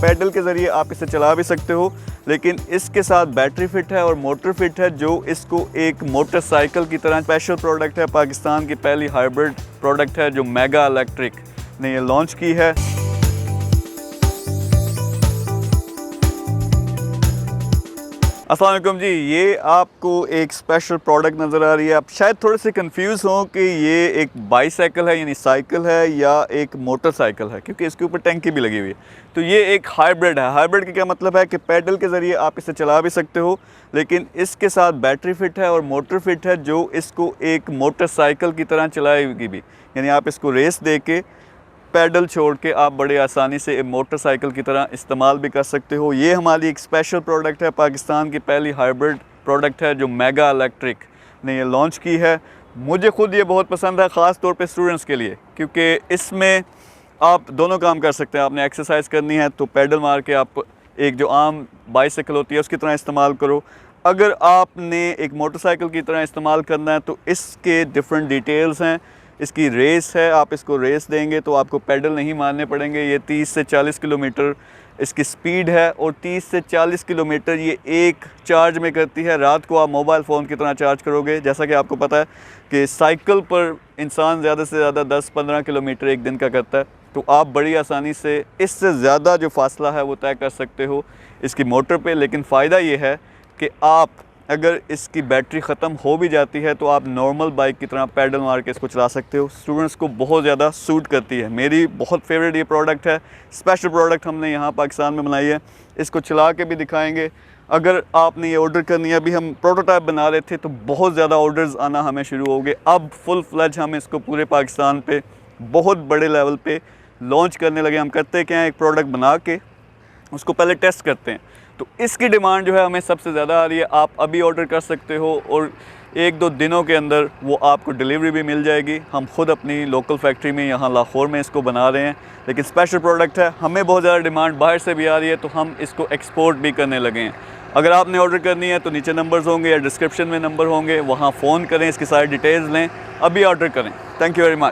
Pedal के ज़रिए आप इसे चला भी सकते हो, लेकिन इसके साथ बैटरी फिट है और मोटर फिट है जो इसको एक मोटरसाइकिल की तरह स्पेशल प्रोडक्ट है। पाकिस्तान की पहली हाइब्रिड प्रोडक्ट है जो मेगा इलेक्ट्रिक ने ये लॉन्च की है। अस्सलाम वालेकुम जी, ये आपको एक स्पेशल प्रोडक्ट नज़र आ रही है। आप शायद थोड़े से कंफ्यूज हों कि ये एक बाईसाइकिल है यानी साइकिल है या एक मोटरसाइकिल है, क्योंकि इसके ऊपर टंकी भी लगी हुई है। तो ये एक हाइब्रिड है। हाइब्रिड का क्या मतलब है कि पैडल के ज़रिए आप इसे चला भी सकते हो, लेकिन इसके साथ बैटरी फिट है और मोटर फिट है जो इसको एक मोटरसाइकिल की तरह चलाएगी भी, यानी आप इसको रेस दे के पैडल छोड़ के आप बड़े आसानी से मोटरसाइकिल की तरह इस्तेमाल भी कर सकते हो। ये हमारी एक स्पेशल प्रोडक्ट है, पाकिस्तान की पहली हाइब्रिड प्रोडक्ट है जो मेगा इलेक्ट्रिक ने ये लॉन्च की है। मुझे ख़ुद ये बहुत पसंद है, ख़ास तौर पे स्टूडेंट्स के लिए, क्योंकि इसमें आप दोनों काम कर सकते हैं। आपने एक्सरसाइज करनी है तो पैडल मार के आप एक जो आम बाईसाइकिल होती है उसकी तरह इस्तेमाल करो। अगर आपने एक मोटरसाइकिल की तरह इस्तेमाल करना है तो इसके डिफरेंट डिटेल्स हैं। इसकी रेस है, आप इसको रेस देंगे तो आपको पैडल नहीं मारने पड़ेंगे। ये 30 से 40 किलोमीटर इसकी स्पीड है और 30 से 40 किलोमीटर ये एक चार्ज में करती है। रात को आप मोबाइल फ़ोन की तरह चार्ज करोगे। जैसा कि आपको पता है कि साइकिल पर इंसान ज़्यादा से ज़्यादा 10-15 किलोमीटर एक दिन का करता है, तो आप बड़ी आसानी से इससे ज़्यादा जो फासला है वो तय कर सकते हो इसकी मोटर पे। लेकिन फ़ायदा ये है कि आप अगर इसकी बैटरी ख़त्म हो भी जाती है तो आप नॉर्मल बाइक की तरह पैडल मार के इसको चला सकते हो। स्टूडेंट्स को बहुत ज़्यादा सूट करती है। मेरी बहुत फेवरेट ये प्रोडक्ट है, स्पेशल प्रोडक्ट हमने यहाँ पाकिस्तान में बनाई है। इसको चला के भी दिखाएंगे। अगर आपने ये ऑर्डर करनी है, अभी हम प्रोटोटाइप बना रहे थे तो बहुत ज़्यादा ऑर्डर्स आना हमें शुरू हो गए। अब फुल फ्लैज हम इसको पूरे पाकिस्तान पर बहुत बड़े लेवल पर लॉन्च करने लगे। हम करते क्या है, एक प्रोडक्ट बना के उसको पहले टेस्ट करते हैं, तो इसकी डिमांड जो है हमें सबसे ज़्यादा आ रही है। आप अभी ऑर्डर कर सकते हो और 1-2 दिनों के अंदर वो आपको डिलीवरी भी मिल जाएगी। हम खुद अपनी लोकल फैक्ट्री में यहाँ लाहौर में इसको बना रहे हैं, लेकिन स्पेशल प्रोडक्ट है। हमें बहुत ज़्यादा डिमांड बाहर से भी आ रही है तो हम इसको एक्सपोर्ट भी करने लगे हैं। अगर आपने ऑर्डर करनी है तो नीचे नंबर्स होंगे या डिस्क्रिप्शन में नंबर होंगे, वहाँ फ़ोन करें, इसकी सारी डिटेल्स लें, अभी ऑर्डर करें। Thank you very much.